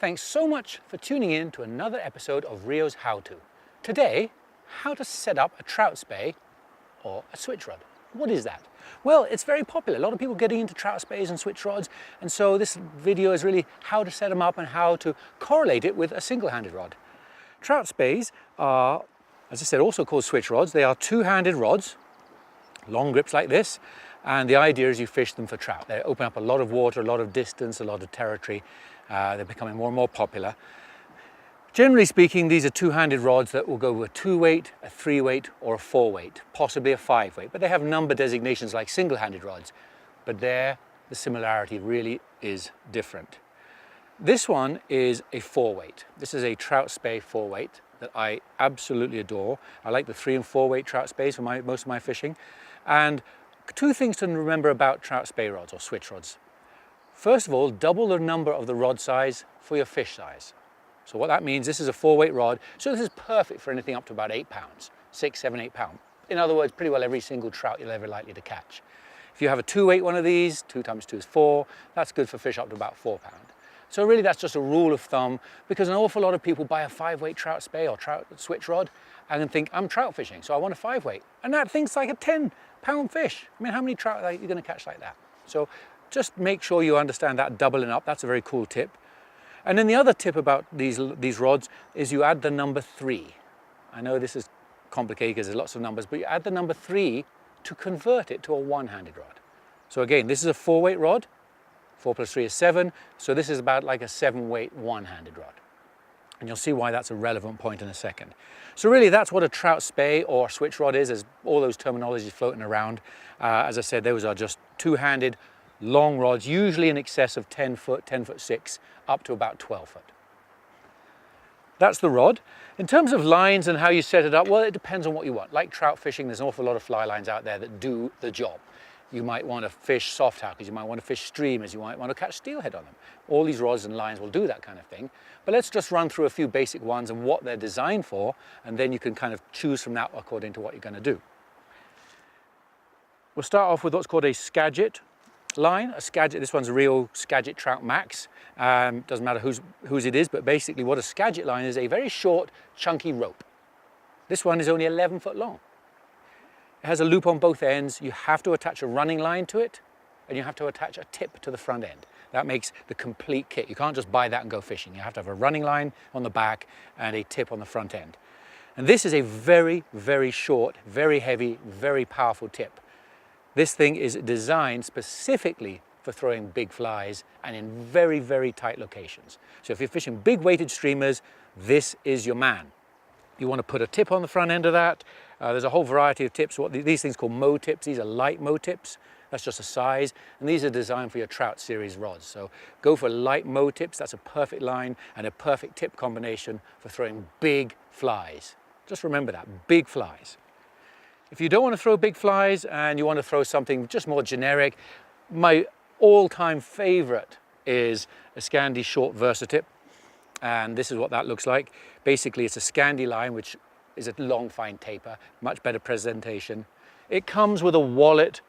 Thanks so much for tuning in to another episode of Rio's How To. Today, how to set up a trout spey or a switch rod. What is that? Well, it's very popular. A lot of people getting into trout speys and switch rods, and so this video is really how to set them up and how to correlate it with a single-handed rod. Trout speys are, as I said, also called switch rods. They are two-handed rods, long grips like this, and the idea is you fish them for trout. They open up a lot of water, a lot of distance, a lot of territory. They're becoming more and more popular. Generally speaking, these are two-handed rods that will go with a 2-weight, a 3-weight, or a 4-weight, possibly a 5-weight. But they have number designations like single-handed rods. But there, the similarity really is different. This one is a 4-weight. This is a trout spey 4-weight that I absolutely adore. I like the 3- and 4-weight trout speys for most of my fishing. And two things to remember about trout spey rods or switch rods. First of all, double the number of the rod size for your fish size. So what that means, this is a 4-weight rod, so this is perfect for anything up to about 8 pounds, 6, 7, 8 pounds. In other words, pretty well every single trout you're ever likely to catch. If you have a 2-weight one of these, 2 times 2 is 4, that's good for fish up to about 4 pounds. So really that's just a rule of thumb, because an awful lot of people buy a 5-weight trout spey or trout switch rod and then think, I'm trout fishing, so I want a 5-weight. And that thing's like a 10-pound fish. I mean, how many trout are you going to catch like that? So just make sure you understand that doubling up. That's a very cool tip. And then the other tip about these rods is you add the number 3. I know this is complicated because there's lots of numbers, but you add the number 3 to convert it to a one-handed rod. So again, this is a 4-weight rod. 4 plus 3 is 7. So this is about like a 7-weight one-handed rod. And you'll see why that's a relevant point in a second. So really that's what a trout spey or switch rod is. There's all those terminologies floating around. As I said, those are just two-handed long rods, usually in excess of 10 foot, 10 foot 6, up to about 12 foot. That's the rod. In terms of lines and how you set it up, well, it depends on what you want. Like trout fishing, there's an awful lot of fly lines out there that do the job. You might want to fish soft hackles, you might want to fish streamers, you might want to catch steelhead on them. All these rods and lines will do that kind of thing. But let's just run through a few basic ones and what they're designed for, and then you can kind of choose from that according to what you're going to do. We'll start off with what's called a Skagit line. A Skagit, this one's a real Skagit Trout Max. Doesn't matter whose it is, but basically what a Skagit line is, a very short, chunky rope. This one is only 11 foot long. It has a loop on both ends. You have to attach a running line to it, and you have to attach a tip to the front end. That makes the complete kit. You can't just buy that and go fishing. You have to have a running line on the back and a tip on the front end. And this is a very, very short, very heavy, very powerful tip. This thing is designed specifically for throwing big flies and in very, very tight locations. So if you're fishing big weighted streamers, this is your man. You want to put a tip on the front end of that. There's a whole variety of tips. These things called Moe tips. These are light Moe tips. That's just a size. And these are designed for your trout series rods. So go for light Moe tips. That's a perfect line and a perfect tip combination for throwing big flies. Just remember that, big flies. If you don't want to throw big flies and you want to throw something just more generic, my all-time favorite is a Scandi short Versatip. And this is what that looks like. Basically, it's a Scandi line, which is a long, fine taper, much better presentation. It comes with a wallet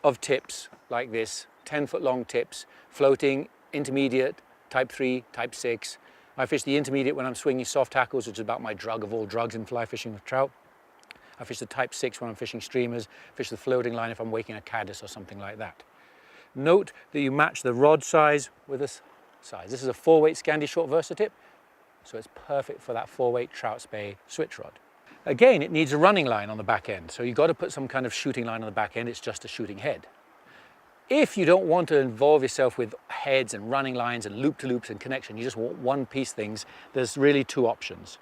of tips like this, 10-foot long tips, floating, intermediate, type 3, type 6. I fish the intermediate when I'm swinging soft hackles, which is about my drug of all drugs in fly fishing with trout. I fish the type 6 when I'm fishing streamers, fish the floating line if I'm waking a caddis or something like that. Note that you match the rod size with this size. This is a 4-weight Scandi short Versatip, so it's perfect for that 4-weight trout spey switch rod. Again, it needs a running line on the back end, so you've got to put some kind of shooting line on the back end. It's just a shooting head. If you don't want to involve yourself with heads and running lines and loop-to-loops and connection, you just want one-piece things, there's really two options.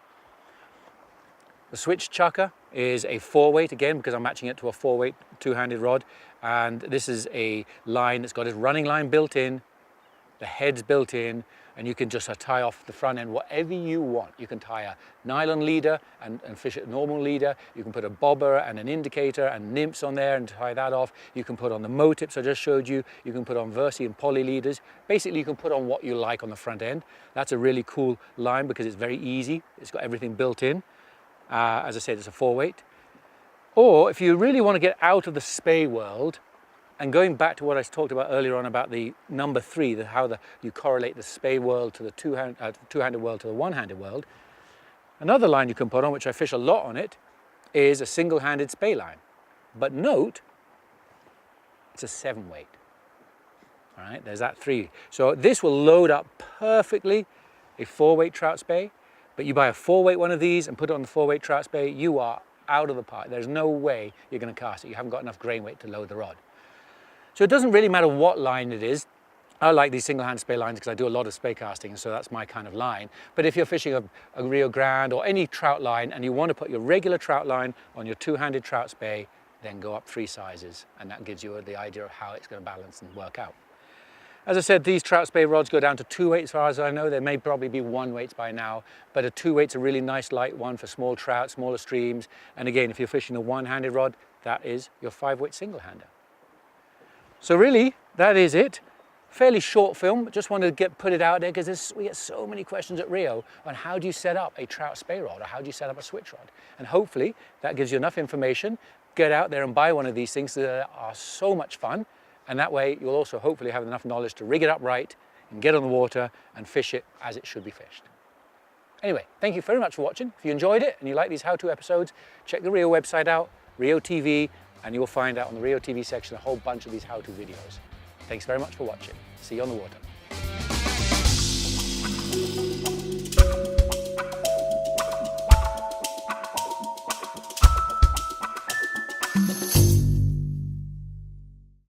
The switch chucker is a 4-weight, again, because I'm matching it to a 4-weight two-handed rod. And this is a line that's got a running line built in, the head's built in, and you can just tie off the front end whatever you want. You can tie a nylon leader and fish it a normal leader. You can put a bobber and an indicator and nymphs on there and tie that off. You can put on the Moe tips I just showed you. You can put on Versi and poly leaders. Basically, you can put on what you like on the front end. That's a really cool line because it's very easy. It's got everything built in. As I said, it's a 4-weight. Or if you really want to get out of the spey world, And going back to what I talked about earlier on about the number 3, you correlate the spey world to the two-handed world to the one-handed world, another line you can put on, which I fish a lot on it, is a single-handed spey line. But note, it's a 7-weight. All right, there's that 3. So this will load up perfectly a 4-weight trout spey, but you buy a 4-weight one of these and put it on the 4-weight trout spey, you are out of the park. There's no way you're going to cast it. You haven't got enough grain weight to load the rod. So it doesn't really matter what line it is. I like these single-hand spey lines because I do a lot of spey casting, so that's my kind of line. But if you're fishing a Rio Grande or any trout line and you want to put your regular trout line on your 2-handed trout spey, then go up 3 sizes, and that gives you the idea of how it's going to balance and work out. As I said, these trout spey rods go down to 2 weights as far as I know. There may probably be 1 weights by now, but a 2 weight's a really nice light one for small trout, smaller streams. And again, if you're fishing a 1-handed rod, that is your 5-weight single-hander. So really, that is it. Fairly short film, but just wanted to put it out there because we get so many questions at Rio on how do you set up a trout spey rod or how do you set up a switch rod. And hopefully that gives you enough information. Get out there and buy one of these things that are so much fun. And that way you'll also hopefully have enough knowledge to rig it up right and get on the water and fish it as it should be fished. Anyway, thank you very much for watching. If you enjoyed it and you like these how-to episodes, check the Rio website out, Rio TV, and you'll find out on the Rio TV section a whole bunch of these how-to videos. Thanks very much for watching. See you on the water.